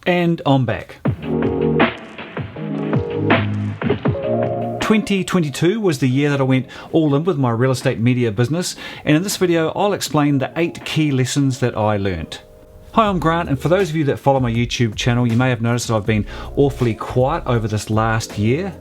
And I'm back. 2022 was the year that I went all in with my real estate media business, and in this video I'll explain the 8 key lessons that I learnt. Hi, I'm Grant, and for those of you that follow my YouTube channel, you may have noticed that I've been awfully quiet over this last year.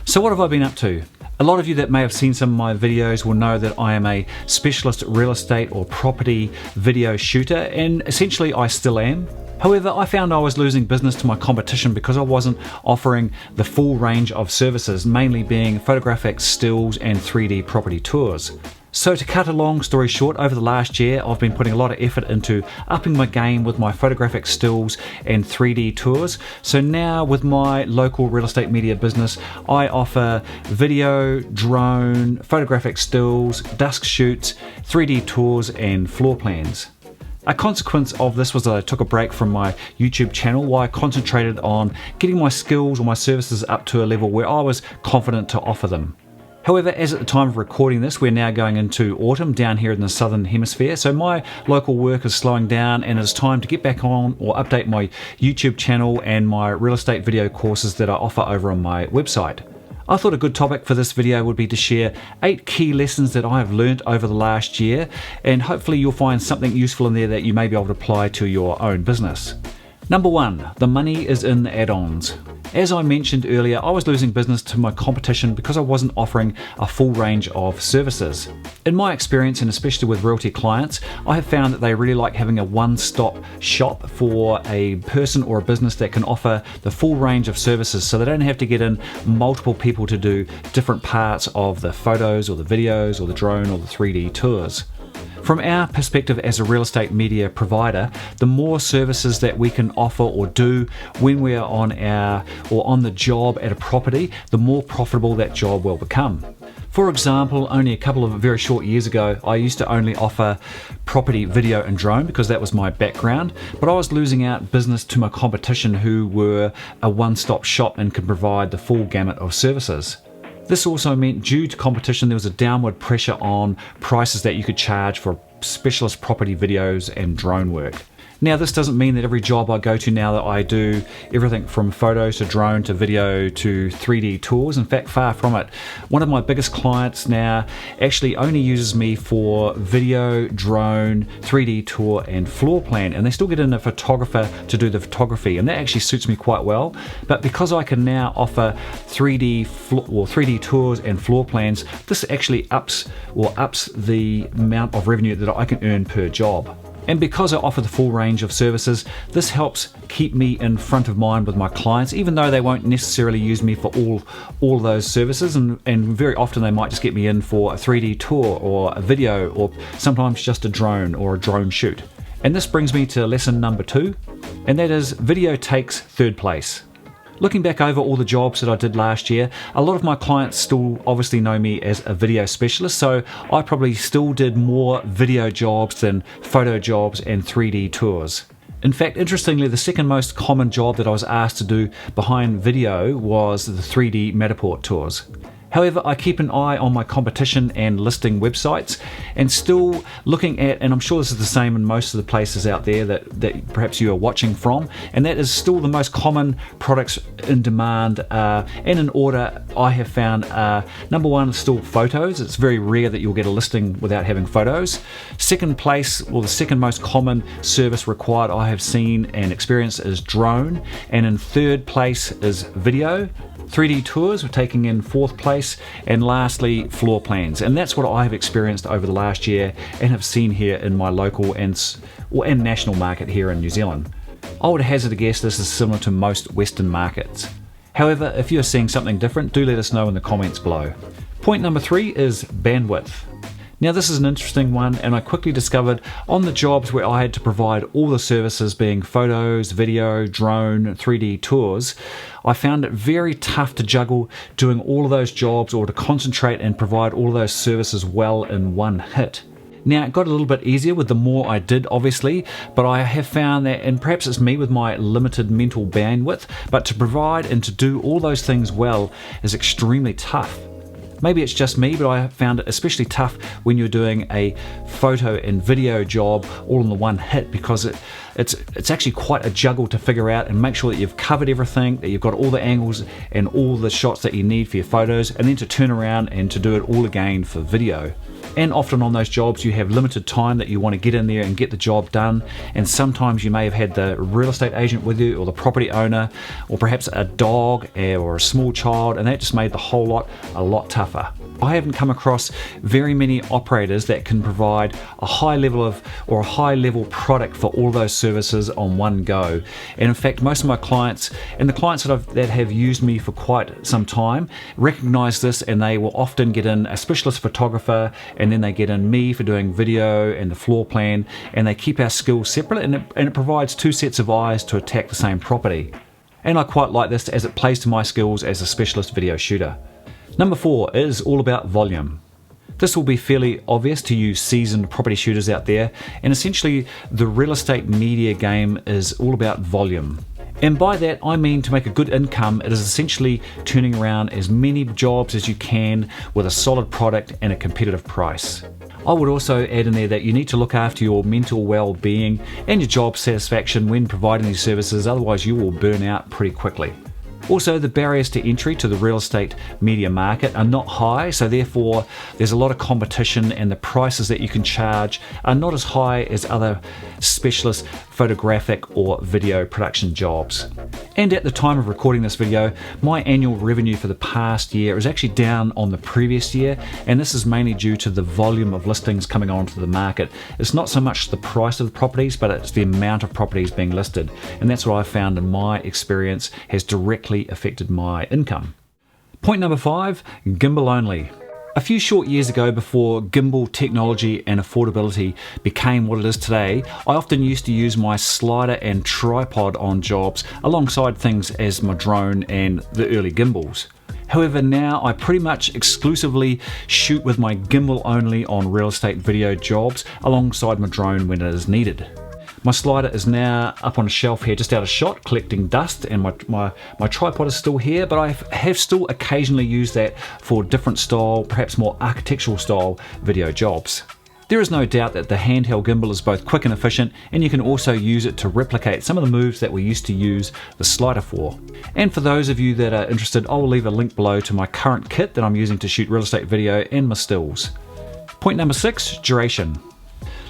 So what have I been up to? A lot of you that may have seen some of my videos will know that I am a specialist real estate or property video shooter, and essentially I still am. However, I found I was losing business to my competition because I wasn't offering the full range of services, mainly being photographic stills and 3D property tours. So to cut a long story short, over the last year I've been putting a lot of effort into upping my game with my photographic stills and 3D tours. So now with my local real estate media business, I offer video, drone, photographic stills, dusk shoots, 3D tours and floor plans. A consequence of this was that I took a break from my YouTube channel while I concentrated on getting my skills or my services up to a level where I was confident to offer them. However, as at the time of recording this, we're now going into autumn down here in the southern hemisphere, so my local work is slowing down and it's time to get back on or update my YouTube channel and my real estate video courses that I offer over on my website. I thought a good topic for this video would be to share 8 key lessons that I have learned over the last year, and hopefully you'll find something useful in there that you may be able to apply to your own business. Number 1, the money is in the add-ons. As I mentioned earlier, I was losing business to my competition because I wasn't offering a full range of services. In my experience, and especially with realty clients, I have found that they really like having a one-stop shop for a person or a business that can offer the full range of services, so they don't have to get in multiple people to do different parts of the photos or the videos or the drone or the 3D tours. From our perspective as a real estate media provider, the more services that we can offer or do when we are on the job at a property, the more profitable that job will become. For example, only a couple of very short years ago, I used to only offer property video and drone because that was my background, but I was losing out business to my competition who were a one-stop shop and could provide the full gamut of services. This also meant due to competition there was a downward pressure on prices that you could charge for specialist property videos and drone work. Now this doesn't mean that every job I go to now that I do everything from photos to drone to video to 3D tours. In fact, far from it. One of my biggest clients now actually only uses me for video, drone, 3D tour and floor plan, and they still get in a photographer to do the photography, and that actually suits me quite well. But because I can now offer 3D tours and floor plans, this actually ups the amount of revenue that I can earn per job. And because I offer the full range of services, this helps keep me in front of mind with my clients, even though they won't necessarily use me for all of those services, and very often they might just get me in for a 3D tour or a video or sometimes just a drone or a drone shoot. And this brings me to lesson number 2, and that is video takes third place. Looking back over all the jobs that I did last year, a lot of my clients still obviously know me as a video specialist, so I probably still did more video jobs than photo jobs and 3D tours. In fact, interestingly, the second most common job that I was asked to do behind video was the 3D Matterport tours. However, I keep an eye on my competition and listing websites, and still looking at, and I'm sure this is the same in most of the places out there that perhaps you are watching from, and that is still the most common products in demand and in order I have found. Number 1 is still photos. It's very rare that you'll get a listing without having photos. Second place, or the second most common service required I have seen and experienced, is drone, and in third place is video. 3D tours were taking in 4th place, and lastly floor plans, and that's what I have experienced over the last year and have seen here in my local and national market here in New Zealand. I would hazard a guess this is similar to most Western markets. However, if you're seeing something different, do let us know in the comments below. Point number 3 is bandwidth. Now this is an interesting one, and I quickly discovered on the jobs where I had to provide all the services being photos, video, drone, 3D tours, I found it very tough to juggle doing all of those jobs or to concentrate and provide all of those services well in one hit. Now it got a little bit easier with the more I did, obviously, but I have found that, and perhaps it's me with my limited mental bandwidth, but to provide and to do all those things well is extremely tough. Maybe it's just me, but I found it especially tough when you're doing a photo and video job all in the one hit, because it it's actually quite a juggle to figure out and make sure that you've covered everything, that you've got all the angles and all the shots that you need for your photos, and then to turn around and to do it all again for video. And often on those jobs you have limited time that you want to get in there and get the job done, and sometimes you may have had the real estate agent with you or the property owner or perhaps a dog or a small child, and that just made the whole lot a lot tougher. I haven't come across very many operators that can provide a high level product for all those services on one go. And in fact, most of my clients and the clients that have used me for quite some time recognize this, and they will often get in a specialist photographer, and then they get in me for doing video and the floor plan, and they keep our skills separate, and it provides two sets of eyes to attack the same property. And I quite like this as it plays to my skills as a specialist video shooter. Number 4 is all about volume. This will be fairly obvious to you seasoned property shooters out there, and essentially the real estate media game is all about volume. And by that I mean, to make a good income, it is essentially turning around as many jobs as you can with a solid product and a competitive price. I would also add in there that you need to look after your mental well-being and your job satisfaction when providing these services, otherwise you will burn out pretty quickly. Also, the barriers to entry to the real estate media market are not high, so therefore there's a lot of competition, and the prices that you can charge are not as high as other specialist photographic or video production jobs. And at the time of recording this video, my annual revenue for the past year is actually down on the previous year, and this is mainly due to the volume of listings coming onto the market. It's not so much the price of the properties, but it's the amount of properties being listed, and that's what I found in my experience has directly affected my income. Point number 5, gimbal only. A few short years ago, before gimbal technology and affordability became what it is today, I often used to use my slider and tripod on jobs alongside things as my drone and the early gimbals. However, now I pretty much exclusively shoot with my gimbal only on real estate video jobs alongside my drone when it is needed. My slider is now up on a shelf here just out of shot collecting dust, and my tripod is still here, but I have still occasionally used that for different style, perhaps more architectural style video jobs. There is no doubt that the handheld gimbal is both quick and efficient, and you can also use it to replicate some of the moves that we used to use the slider for. And for those of you that are interested, I'll leave a link below to my current kit that I'm using to shoot real estate video and my stills. Point number 6, duration.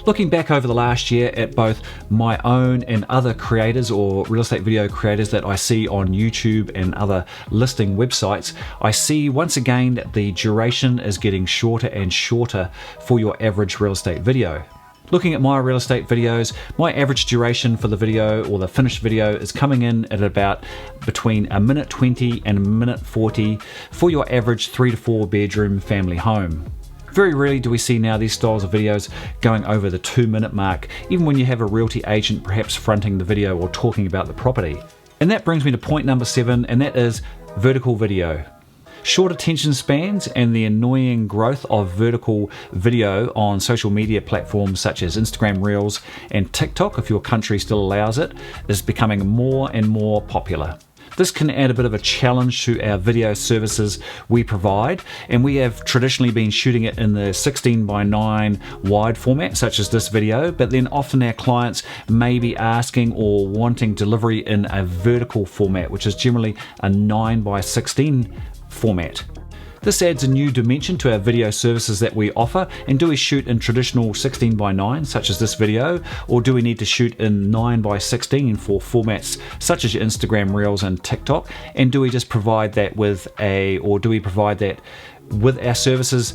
Looking back over the last year at both my own and other creators or real estate video creators that I see on YouTube and other listing websites, I see once again that the duration is getting shorter and shorter for your average real estate video. Looking at my real estate videos, my average duration for the video or the finished video is coming in at about between 1:20 and 1:40 for your average 3 to 4 bedroom family home. Very rarely do we see now these styles of videos going over the 2-minute mark, even when you have a realty agent perhaps fronting the video or talking about the property. And that brings me to point number 7, and that is vertical video. Short attention spans and the annoying growth of vertical video on social media platforms such as Instagram Reels and TikTok, if your country still allows it, is becoming more and more popular. This can add a bit of a challenge to our video services we provide, and we have traditionally been shooting it in the 16:9 wide format such as this video, but then often our clients may be asking or wanting delivery in a vertical format, which is generally a 9:16 format. This adds a new dimension to our video services that we offer. And do we shoot in traditional 16:9 such as this video, or do we need to shoot in 9:16 for formats such as your Instagram Reels and TikTok? And do we just provide that with our services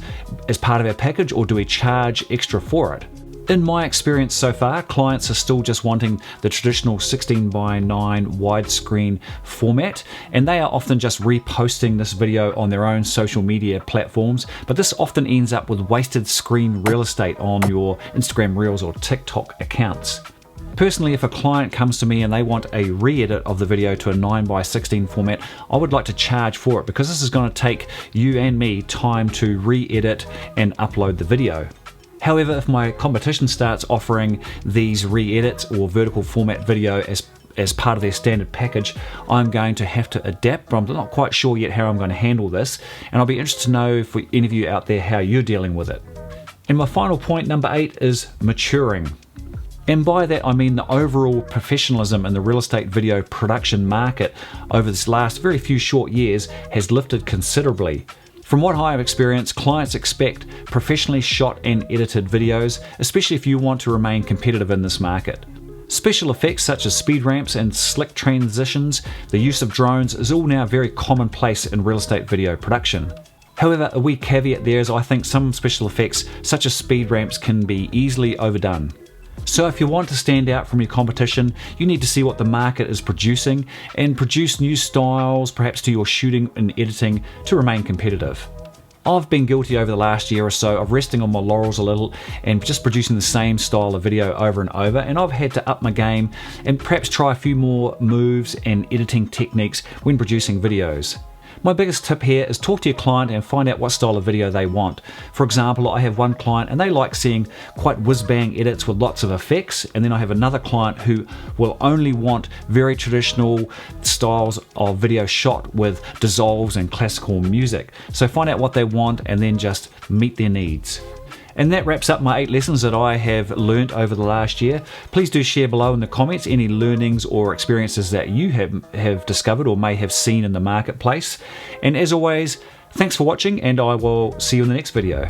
as part of our package, or do we charge extra for it? In my experience so far, clients are still just wanting the traditional 16:9 widescreen format, and they are often just reposting this video on their own social media platforms, but this often ends up with wasted screen real estate on your Instagram Reels or TikTok accounts. Personally, if a client comes to me and they want a re-edit of the video to a 9:16 format, I would like to charge for it, because this is going to take you and me time to re-edit and upload the video. However, if my competition starts offering these re-edits or vertical format video as part of their standard package, I'm going to have to adapt, but I'm not quite sure yet how I'm going to handle this, and I'll be interested to know for any of you out there how you're dealing with it. And my final point, number 8, is maturing. And by that I mean the overall professionalism in the real estate video production market over this last very few short years has lifted considerably. From what I have experienced, clients expect professionally shot and edited videos, especially if you want to remain competitive in this market. Special effects such as speed ramps and slick transitions, the use of drones is all now very commonplace in real estate video production. However, a wee caveat there is I think some special effects such as speed ramps can be easily overdone. So if you want to stand out from your competition, you need to see what the market is producing and produce new styles perhaps to your shooting and editing to remain competitive. I've been guilty over the last year or so of resting on my laurels a little and just producing the same style of video over and over, and I've had to up my game and perhaps try a few more moves and editing techniques when producing videos. My biggest tip here is talk to your client and find out what style of video they want. For example, I have one client and they like seeing quite whiz-bang edits with lots of effects, and then I have another client who will only want very traditional styles of video shot with dissolves and classical music. So find out what they want and then just meet their needs. And that wraps up my 8 lessons that I have learned over the last year. Please do share below in the comments any learnings or experiences that you have discovered or may have seen in the marketplace. And as always, thanks for watching, and I will see you in the next video.